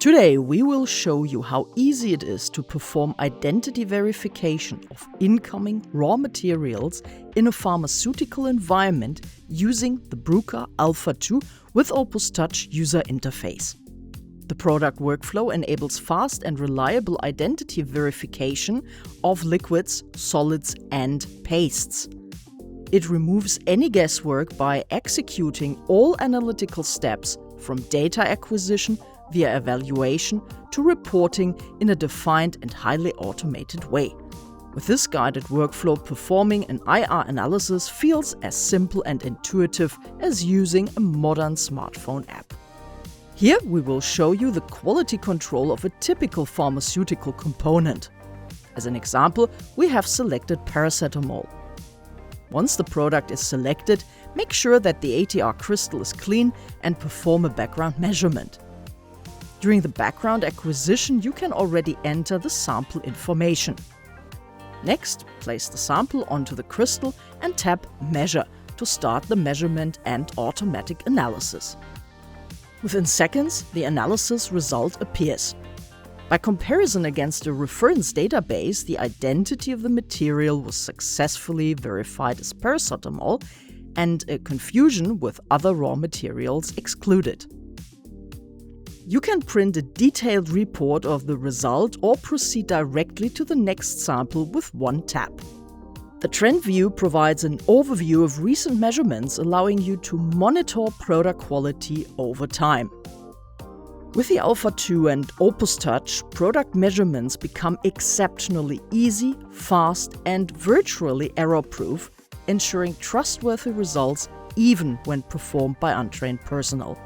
Today we will show you how easy it is to perform identity verification of incoming raw materials in a pharmaceutical environment using the Bruker Alpha 2 with OPUS TOUCH user interface. The product workflow enables fast and reliable identity verification of liquids, solids, and pastes. It removes any guesswork by executing all analytical steps from data acquisition via evaluation to reporting in a defined and highly automated way. With this guided workflow, performing an IR analysis feels as simple and intuitive as using a modern smartphone app. Here we will show you the quality control of a typical pharmaceutical component. As an example, we have selected paracetamol. Once the product is selected, make sure that the ATR crystal is clean and perform a background measurement. During the background acquisition, you can already enter the sample information. Next, place the sample onto the crystal and tap Measure to start the measurement and automatic analysis. Within seconds, the analysis result appears. By comparison against a reference database, the identity of the material was successfully verified as paracetamol and a confusion with other raw materials excluded. You can print a detailed report of the result or proceed directly to the next sample with one tap. The trend view provides an overview of recent measurements, allowing you to monitor product quality over time. With the Alpha 2 and OPUS TOUCH, product measurements become exceptionally easy, fast, and virtually error-proof, ensuring trustworthy results even when performed by untrained personnel.